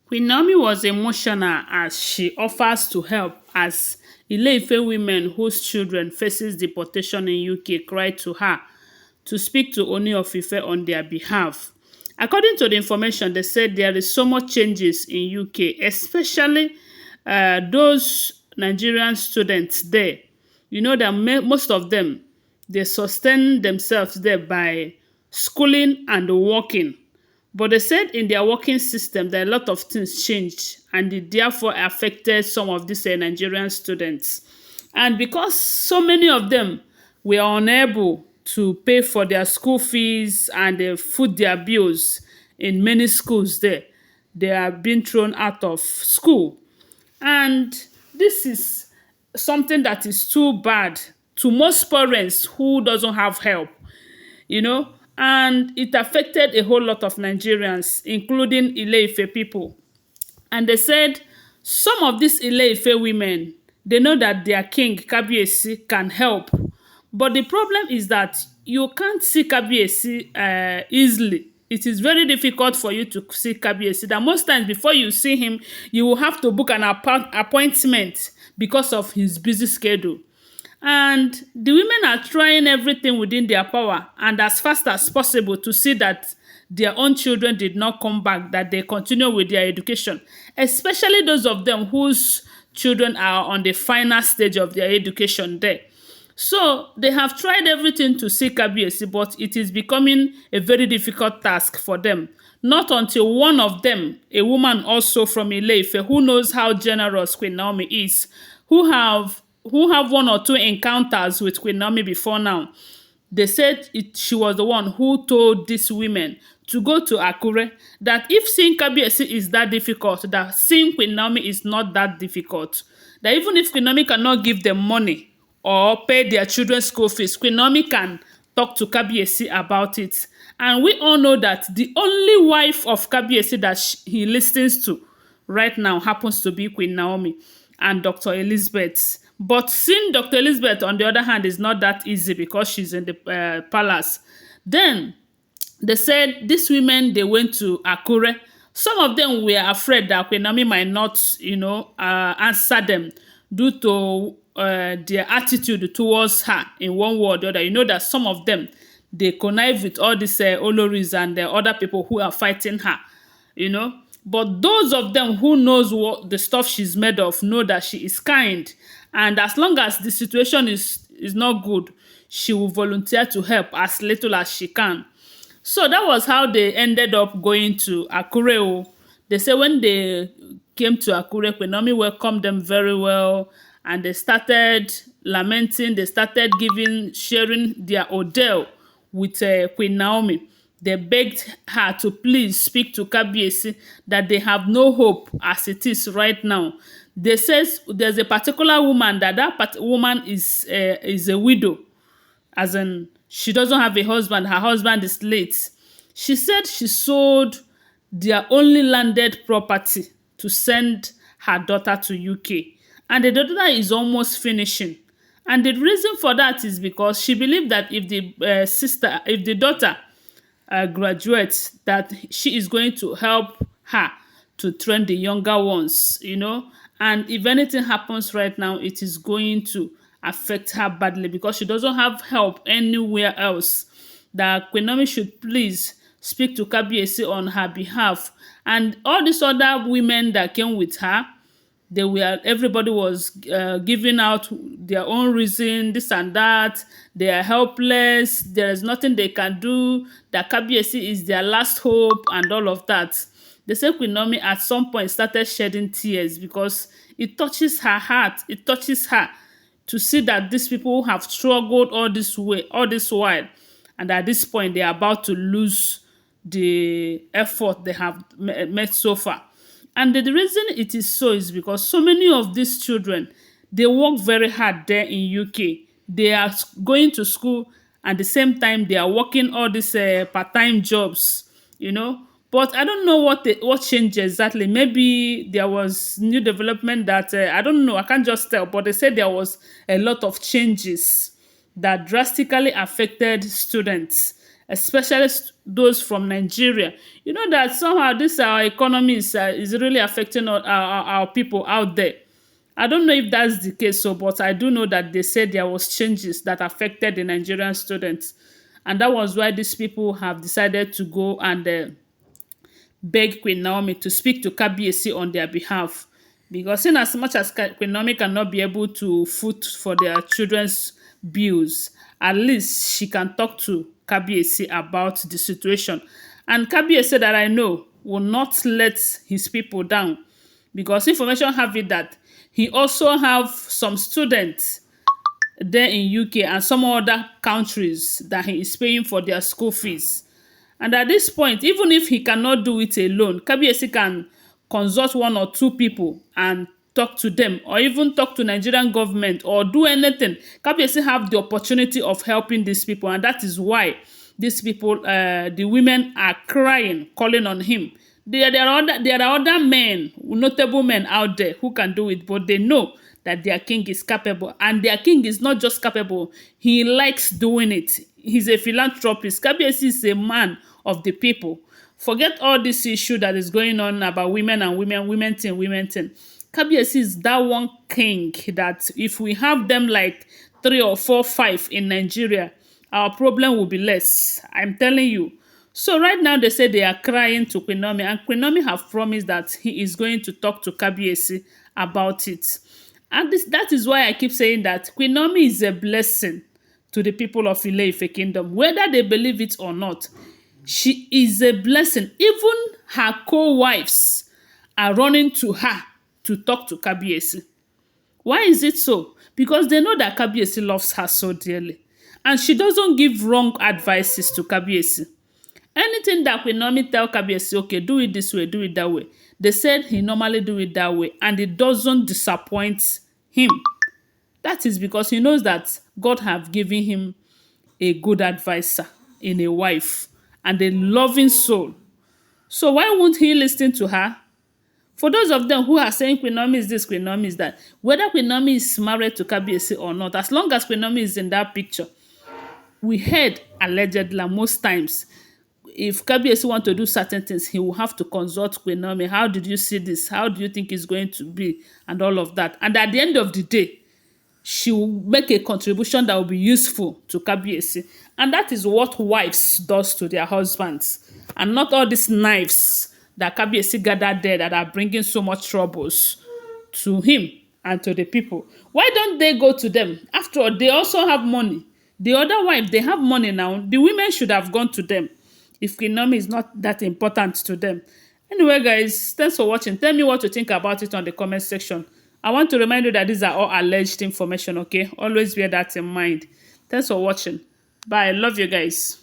Queen Naomi was emotional as she offers to help as Ile Ife women whose children faces deportation in UK cried to her to speak to Ooni of Ife on their behalf. According to the information, they said there is so much changes in UK, especially those Nigerian students there. You know that most of them, they sustain themselves there by schooling and working. But they said in their working system that a lot of things changed and it therefore affected some of these Nigerian students. And because so many of them were unable to pay for their school fees and food their bills in many schools there, they are being thrown out of school. And this is something that is too bad to most parents who doesn't have help, you know, and it affected a whole lot of Nigerians, including Ile Ife people. And they said some of these Ile Ife women, they know that their king, Kabiyesi, can help. But the problem is that you can't see Kabiyesi easily. It is very difficult for you to see Kabiyesi. That most times before you see him, you will have to book an appointment because of his busy schedule. And the women are trying everything within their power and as fast as possible to see that their own children did not come back, that they continue with their education, especially those of them whose children are on the final stage of their education there. So they have tried everything to see Kabiyesi, but it is becoming a very difficult task for them. Not until one of them, a woman also from Ile Ife, who knows how generous Queen Naomi is, who have one or two encounters with Queen Naomi before now. They said she was the one who told these women to go to Akure, that if seeing Kabiyesi is that difficult, that seeing Queen Naomi is not that difficult. That even if Queen Naomi cannot give them money or pay their children's school fees, Queen Naomi can talk to Kabiyesi about it. And we all know that the only wife of Kabiyesi that he listens to right now happens to be Queen Naomi and Dr. Elizabeth. But seeing Dr. Elizabeth, on the other hand, is not that easy because she's in the palace. Then they said these women, they went to Akure. Some of them were afraid that Queen Naomi might not, answer them due to their attitude towards her in one way or the other. You know that some of them, they connive with all these Olories and the other people who are fighting her, you know. But those of them who knows what the stuff she's made of know that she is kind. And as long as the situation is not good, she will volunteer to help as little as she can. So that was how they ended up going to Akure. Oh. They say when they came to Akure, Queen Naomi welcomed them very well, and they started lamenting. They started sharing their ordeal with Queen Naomi. They begged her to please speak to Kabiyesi, that they have no hope as it is right now. They says there's a particular woman that woman is a widow, as in she doesn't have a husband. Her husband is late. She said she sold their only landed property to send her daughter to UK, and the daughter is almost finishing. And the reason for that is because she believed that if the daughter graduates, that she is going to help her to train the younger ones, you know. And if anything happens right now, it is going to affect her badly because she doesn't have help anywhere else. That Queen Naomi should please speak to Kabiyesi on her behalf. And all these other women that came with her, everybody was giving out their own reason, this and that. They are helpless. There is nothing they can do. That Kabiyesi is their last hope and all of that. They say Queen Naomi at some point started shedding tears because it touches her heart. It touches her to see that these people have struggled all this while, and at this point they are about to lose the effort they have made so far. And the reason it is so is because so many of these children, they work very hard there in UK. They are going to school, at the same time they are working all these part-time jobs, you know. But I don't know what changed exactly. Maybe there was new development that I don't know. I can't just tell. But they said there was a lot of changes that drastically affected students especially those from Nigeria. You know that somehow this our economy is really affecting our people out there. I don't know if that's the case, so but I do know that they said there was changes that affected the Nigerian students, and that was why these people have decided to go and beg Queen Naomi to speak to Kabiyesi on their behalf. Because in as much as Queen Naomi cannot be able to foot for their children's bills, at least she can talk to Kabiyesi about the situation. And Kabiyesi that I know will not let his people down, because information have it that he also have some students there in UK and some other countries that he is paying for their school fees. And at this point, even if he cannot do it alone, Kabiyesi can consult one or two people and talk to them, or even talk to Nigerian government, or do anything. Kabiyesi have the opportunity of helping these people, and that is why these people, the women, are crying, calling on him. There are other men, notable men out there who can do it, but they know that their king is capable. And their king is not just capable, he likes doing it. He's a philanthropist. Kabiyesi is a man of the people. Forget all this issue that is going on about women and women thing, women thing. Kabiyesi is that one king that if we have them like 3 or 4, 5 in Nigeria, our problem will be less. I'm telling you. So right now they say they are crying to Queen Naomi, and Queen Naomi have promised that he is going to talk to Kabiyesi about it. And that is why I keep saying that Queen Naomi is a blessing to the people of Ile Ife kingdom, whether they believe it or not. She is a blessing. Even her co-wives are running to her to talk to Kabiyesi. Why is it so? Because they know that Kabiyesi loves her so dearly. And she doesn't give wrong advices to Kabiyesi. Anything that Queen Naomi tell Kabiyesi, okay, do it this way, do it that way, they said he normally do it that way, and it doesn't disappoint him. That is because he knows that God have given him a good advisor in a wife and a loving soul. So why won't he listen to her? For those of them who are saying Queen Naomi is this, Queen Naomi is that, whether Queen Naomi is married to Kabiyesi or not, as long as Queen Naomi is in that picture, we heard allegedly most times, if Kabiyesi want to do certain things, he will have to consult Queen Naomi. How did you see this? How do you think it's going to be? And all of that. And at the end of the day, she will make a contribution that will be useful to Kabiyesi. And that is what wives does to their husbands. And not all these knives that Kabiyesi gathered there that are bringing so much troubles to him and to the people. Why don't they go to them? After all, they also have money. The other wife, they have money now. The women should have gone to them if Queen Naomi is not that important to them. Anyway, guys, thanks for watching. Tell me what you think about it on the comment section. I want to remind you that these are all alleged information, okay? Always bear that in mind. Thanks for watching. Bye. Love you guys.